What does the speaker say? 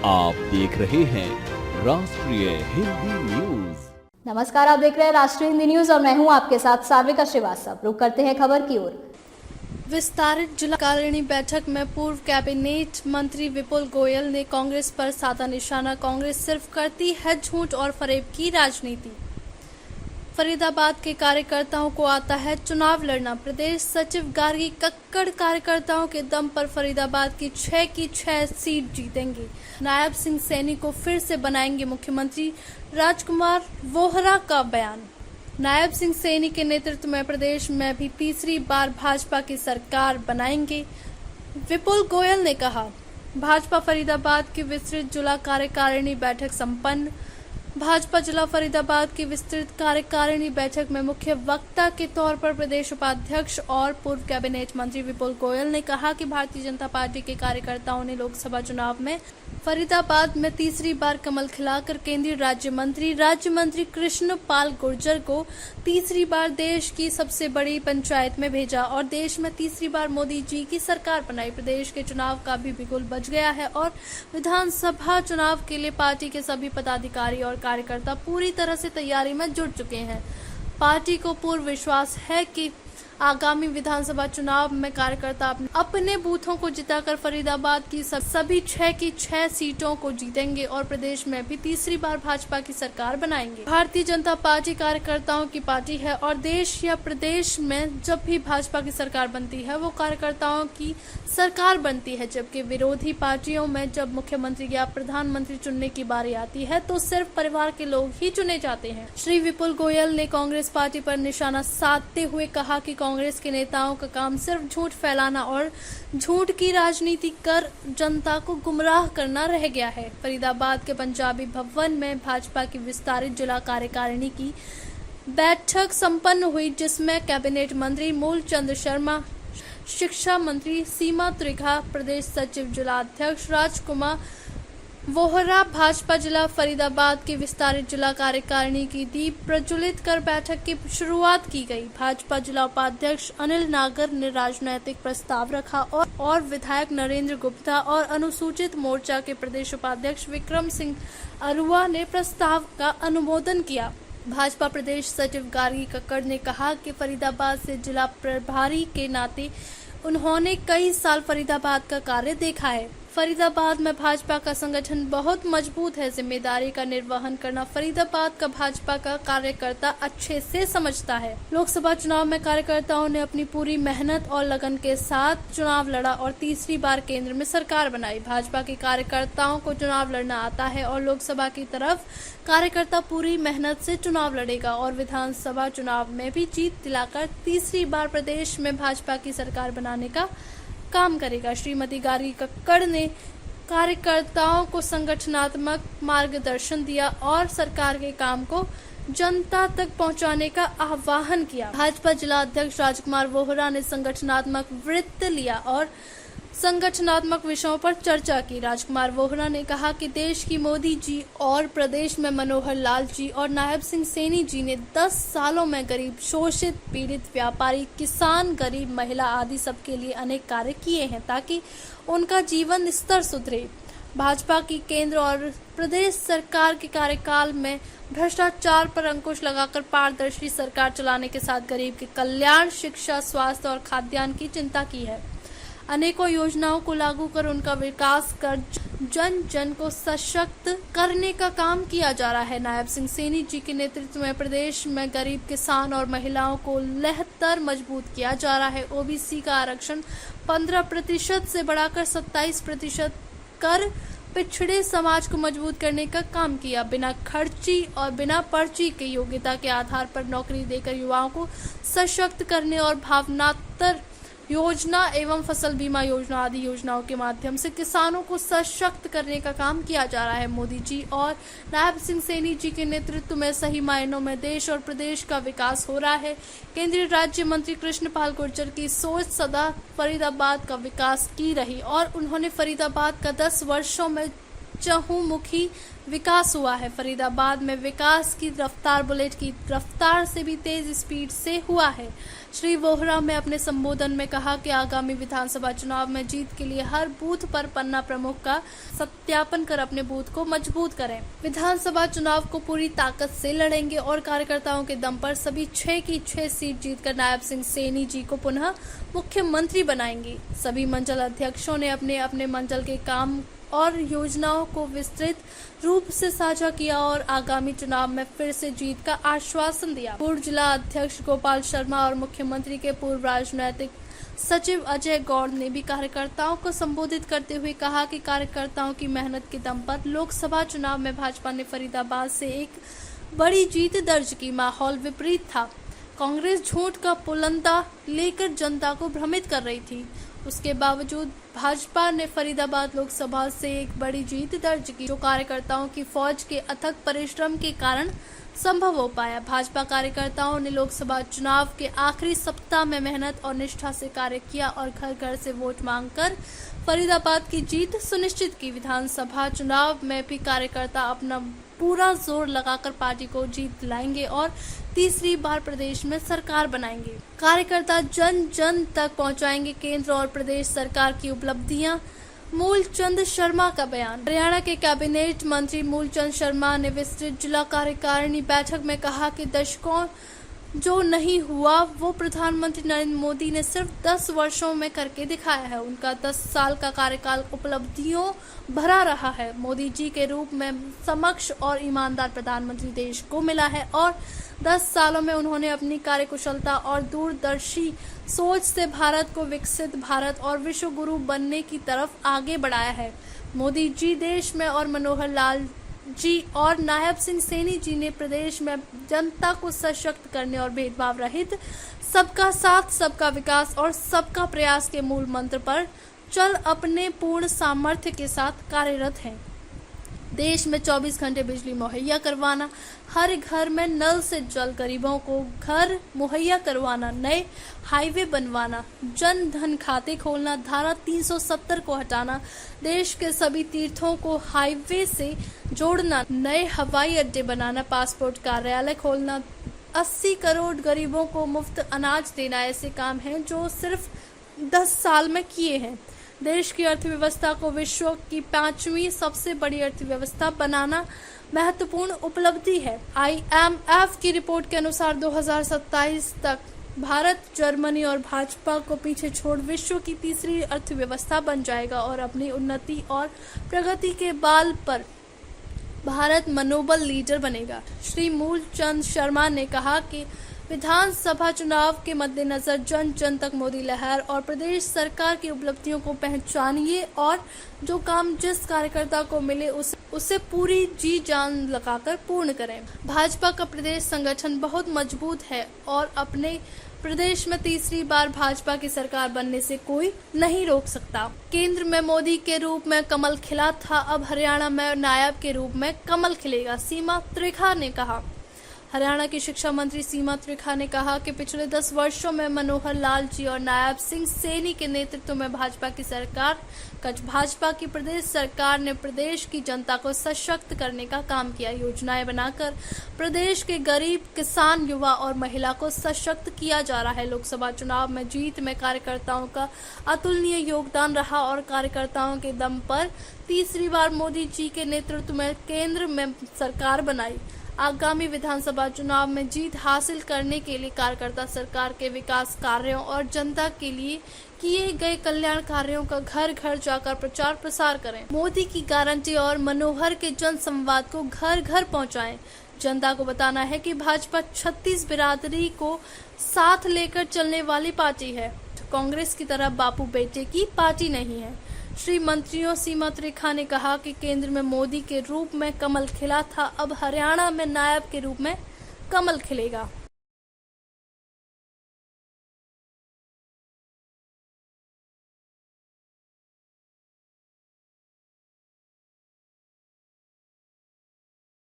आप देख रहे हैं राष्ट्रीय हिंदी न्यूज। नमस्कार, आप देख रहे हैं राष्ट्रीय हिंदी न्यूज और मैं हूं आपके साथ सार्विका श्रीवास्तव। रुक करते हैं खबर की ओर। विस्तारित जिला कार्यकारिणी बैठक में पूर्व कैबिनेट मंत्री विपुल गोयल ने कांग्रेस पर साधा निशाना। कांग्रेस सिर्फ करती है झूठ और फरेब की राजनीति। फरीदाबाद के कार्यकर्ताओं को आता है चुनाव लड़ना। प्रदेश सचिव गार्गी कक्कड़ कार्यकर्ताओं के दम पर फरीदाबाद की 6 सीट जीतेंगे। नायब सिंह सैनी को फिर से बनाएंगे मुख्यमंत्री, राजकुमार वोहरा का बयान। नायब सिंह सैनी के नेतृत्व में प्रदेश में भी तीसरी बार भाजपा की सरकार बनाएंगे, विपुल गोयल ने कहा। भाजपा फरीदाबाद की विस्तृत जिला कार्यकारिणी बैठक संपन्न। भाजपा जिला फरीदाबाद की विस्तृत कार्यकारिणी बैठक में मुख्य वक्ता के तौर पर प्रदेश उपाध्यक्ष और पूर्व कैबिनेट मंत्री विपुल गोयल ने कहा कि भारतीय जनता पार्टी के कार्यकर्ताओं ने लोकसभा चुनाव में फरीदाबाद में तीसरी बार कमल खिलाकर केंद्रीय राज्य मंत्री कृष्ण पाल गुर्जर को तीसरी बार देश की सबसे बड़ी पंचायत में भेजा और देश में तीसरी बार मोदी जी की सरकार बनाई। प्रदेश के चुनाव का भी बिगुल बज गया है और विधानसभा चुनाव के लिए पार्टी के सभी पदाधिकारी और कार्यकर्ता पूरी तरह से तैयारी में जुट चुके हैं। पार्टी को पूर्ण विश्वास है कि आगामी विधानसभा चुनाव में कार्यकर्ता अपने बूथों को जिताकर फरीदाबाद की सभी 6 सीटों को जीतेंगे और प्रदेश में भी तीसरी बार भाजपा की सरकार बनाएंगे। भारतीय जनता पार्टी कार्यकर्ताओं की पार्टी है और देश या प्रदेश में जब भी भाजपा की सरकार बनती है वो कार्यकर्ताओं की सरकार बनती है, जबकि विरोधी पार्टियों में जब मुख्यमंत्री या प्रधानमंत्री चुनने की बारी आती है तो सिर्फ परिवार के लोग ही चुने जाते हैं। श्री विपुल गोयल ने कांग्रेस पार्टी पर निशाना साधते हुए कहा कि कांग्रेस के नेताओं का काम सिर्फ झूठ फैलाना और झूठ की राजनीति कर जनता को गुमराह करना रह गया है। फरीदाबाद के पंजाबी भवन में भाजपा की विस्तारित जिला कार्यकारिणी की बैठक संपन्न हुई, जिसमें कैबिनेट मंत्री मूलचंद शर्मा, शिक्षा मंत्री सीमा त्रिखा, प्रदेश सचिव जिला अध्यक्ष राजकुमार वोहरा, भाजपा जिला फरीदाबाद की विस्तारित जिला कार्यकारिणी की दीप प्रज्वलित कर बैठक की शुरुआत की गई। भाजपा जिला उपाध्यक्ष अनिल नागर ने राजनैतिक प्रस्ताव रखा और विधायक नरेंद्र गुप्ता और अनुसूचित मोर्चा के प्रदेश उपाध्यक्ष विक्रम सिंह अरुआ ने प्रस्ताव का अनुमोदन किया। भाजपा प्रदेश सचिव गार्गी कक्कड़ ने कहा कि फरीदाबाद से जिला प्रभारी के नाते उन्होंने कई साल फरीदाबाद का कार्य देखा है। फरीदाबाद में भाजपा का संगठन बहुत मजबूत है। जिम्मेदारी का निर्वहन करना फरीदाबाद का भाजपा का कार्यकर्ता अच्छे से समझता है। लोकसभा चुनाव में कार्यकर्ताओं ने अपनी पूरी मेहनत और लगन के साथ चुनाव लड़ा और तीसरी बार केंद्र में सरकार बनाई। भाजपा के कार्यकर्ताओं को चुनाव लड़ना आता है और लोकसभा की तरफ कार्यकर्ता पूरी मेहनत से चुनाव लड़ेगा और विधानसभा चुनाव में भी जीत दिलाकर तीसरी बार प्रदेश में भाजपा की सरकार बनाने का काम करेगा। श्रीमती गार्गी कक्कड़ ने कार्यकर्ताओं को संगठनात्मक मार्गदर्शन दिया और सरकार के काम को जनता तक पहुंचाने का आह्वान किया। भाजपा जिला अध्यक्ष राजकुमार वोहरा ने संगठनात्मक वृत्त लिया और संगठनात्मक विषयों पर चर्चा की। राजकुमार वोहरा ने कहा कि देश की मोदी जी और प्रदेश में मनोहर लाल जी और नायब सिंह सैनी जी ने 10 सालों में गरीब, शोषित, पीड़ित, व्यापारी, किसान, गरीब, महिला आदि सबके लिए अनेक कार्य किए हैं ताकि उनका जीवन स्तर सुधरे। भाजपा की केंद्र और प्रदेश सरकार के कार्यकाल में भ्रष्टाचार पर अंकुश लगाकर पारदर्शी सरकार चलाने के साथ गरीब के कल्याण, शिक्षा, स्वास्थ्य और खाद्यान्न की चिंता की है। अनेकों योजनाओं को लागू कर उनका विकास कर जन जन को सशक्त करने का काम किया जा रहा है। नायब सिंह सैनी जी के नेतृत्व में प्रदेश में गरीब, किसान और महिलाओं को लहतर मजबूत किया जा रहा है। ओबीसी का आरक्षण 15% से बढ़ाकर 27% कर पिछड़े समाज को मजबूत करने का काम किया। बिना खर्ची और बिना पर्ची के योग्यता के आधार पर नौकरी देकर युवाओं को सशक्त करने और भावनात्मक योजना एवं फसल बीमा योजना आदि योजनाओं के माध्यम से किसानों को सशक्त करने का काम किया जा रहा है। मोदी जी और नायब सिंह सैनी जी के नेतृत्व में सही मायनों में देश और प्रदेश का विकास हो रहा है। केंद्रीय राज्य मंत्री कृष्ण पाल गुर्जर की सोच सदा फरीदाबाद का विकास की रही और उन्होंने फरीदाबाद का 10 वर्षों में चहुमुखी विकास हुआ है। फरीदाबाद में विकास की रफ्तार बुलेट की रफ्तार से भी तेज स्पीड से हुआ है। श्री वोहरा ने अपने संबोधन में कहा कि आगामी विधानसभा चुनाव में जीत के लिए हर बूथ पर पन्ना प्रमुख का सत्यापन कर अपने बूथ को मजबूत करें। विधानसभा चुनाव को पूरी ताकत से लड़ेंगे और कार्यकर्ताओं के दम पर सभी 6 की 6 सीट जीतकर नायब सिंह सैनी जी को पुनः मुख्यमंत्री बनाएंगे। सभी मंडल अध्यक्षों ने अपने अपने मंडल के काम और योजनाओं को विस्तृत रूप से साझा किया और आगामी चुनाव में फिर से जीत का आश्वासन दिया। पूर्व जिला अध्यक्ष गोपाल शर्मा और मुख्यमंत्री के पूर्व राजनीतिक सचिव अजय गौड़ ने भी कार्यकर्ताओं को संबोधित करते हुए कहा कि कार्यकर्ताओं की मेहनत के दम पर लोकसभा चुनाव में भाजपा ने फरीदाबाद से एक बड़ी जीत दर्ज की। माहौल विपरीत था। कांग्रेस झूठ का पुलंदा लेकर जनता को भ्रमित कर रही थी। उसके बावजूद भाजपा ने फरीदाबाद लोकसभा से एक बड़ी जीत दर्ज की, जो कार्यकर्ताओं की फौज के अथक परिश्रम के कारण संभव हो पाया। भाजपा कार्यकर्ताओं ने लोकसभा चुनाव के आखिरी सप्ताह में मेहनत और निष्ठा से कार्य किया और घर घर से वोट मांगकर फरीदाबाद की जीत सुनिश्चित की। विधानसभा चुनाव में भी कार्यकर्ता अपना पूरा जोर लगाकर पार्टी को जीत दिलाएंगे और तीसरी बार प्रदेश में सरकार बनाएंगे। कार्यकर्ता जन जन तक पहुंचाएंगे केंद्र और प्रदेश सरकार की उपलब्धियां। मूलचंद शर्मा का बयान। हरियाणा के कैबिनेट मंत्री मूलचंद शर्मा ने विस्तृत जिला कार्यकारिणी बैठक में कहा कि दशकों जो नहीं हुआ वो प्रधानमंत्री नरेंद्र मोदी ने सिर्फ 10 वर्षों में करके दिखाया है। उनका 10 साल का कार्यकाल उपलब्धियों भरा रहा है। मोदी जी के रूप में समक्ष और ईमानदार प्रधानमंत्री देश को मिला है और 10 सालों में उन्होंने अपनी कार्यकुशलता और दूरदर्शी सोच से भारत को विकसित भारत और विश्व गुरु बनने की तरफ आगे बढ़ाया है। मोदी जी देश में और मनोहर लाल जी और नायब सिंह सैनी जी ने प्रदेश में जनता को सशक्त करने और भेदभाव रहित सबका साथ, सबका विकास और सबका प्रयास के मूल मंत्र पर चल अपने पूर्ण सामर्थ्य के साथ कार्यरत हैं। देश में 24 घंटे बिजली मुहैया करवाना, हर घर में नल से जल, गरीबों को घर मुहैया करवाना, नए हाईवे बनवाना, जन धन खाते खोलना, धारा 370 को हटाना, देश के सभी तीर्थों को हाईवे से जोड़ना, नए हवाई अड्डे बनाना, पासपोर्ट कार्यालय खोलना, 80 करोड़ गरीबों को मुफ्त अनाज देना ऐसे काम हैं जो सिर्फ 10 साल में किए हैं। देश की अर्थव्यवस्था को विश्व की 5वीं सबसे बड़ी अर्थव्यवस्था बनाना महत्वपूर्ण उपलब्धि है। IMF की रिपोर्ट के अनुसार 2027 तक भारत, जर्मनी और भाजपा को पीछे छोड़ विश्व की तीसरी अर्थव्यवस्था बन जाएगा और अपनी उन्नति और प्रगति के बाल पर भारत मनोबल लीडर बनेगा। श्री मूलचंद शर्मा ने कहा कि विधानसभा चुनाव के मद्देनजर जन जन तक मोदी लहर और प्रदेश सरकार की उपलब्धियों को पहचानिए और जो काम जिस कार्यकर्ता को मिले उसे पूरी जी जान लगाकर पूर्ण करें। भाजपा का प्रदेश संगठन बहुत मजबूत है और अपने प्रदेश में तीसरी बार भाजपा की सरकार बनने से कोई नहीं रोक सकता। केंद्र में मोदी के रूप में कमल खिला था, अब हरियाणा में नायब के रूप में कमल खिलेगा, सीमा त्रिखा ने कहा। हरियाणा की शिक्षा मंत्री सीमा त्रिखा ने कहा कि पिछले 10 वर्षों में मनोहर लाल जी और नायब सिंह सैनी के नेतृत्व में भाजपा की सरकार, भाजपा की प्रदेश सरकार ने प्रदेश की जनता को सशक्त करने का काम किया। योजनाएं बनाकर प्रदेश के गरीब, किसान, युवा और महिला को सशक्त किया जा रहा है। लोकसभा चुनाव में जीत में कार्यकर्ताओं का अतुलनीय योगदान रहा और कार्यकर्ताओं के दम पर तीसरी बार मोदी जी के नेतृत्व में केंद्र में सरकार बनाई। आगामी विधानसभा चुनाव में जीत हासिल करने के लिए कार्यकर्ता सरकार के विकास कार्यों और जनता के लिए किए गए कल्याण कार्यों का घर घर जाकर प्रचार प्रसार करें। मोदी की गारंटी और मनोहर के जन संवाद को घर घर पहुंचाएं। जनता को बताना है कि भाजपा 36 बिरादरी को साथ लेकर चलने वाली पार्टी है। कांग्रेस की तरह बापू बेटे की पार्टी नहीं है। श्री मंत्रियों सीमा त्रिखा ने कहा कि केंद्र में मोदी के रूप में कमल खिला था, अब हरियाणा में नायब के रूप में कमल खिलेगा।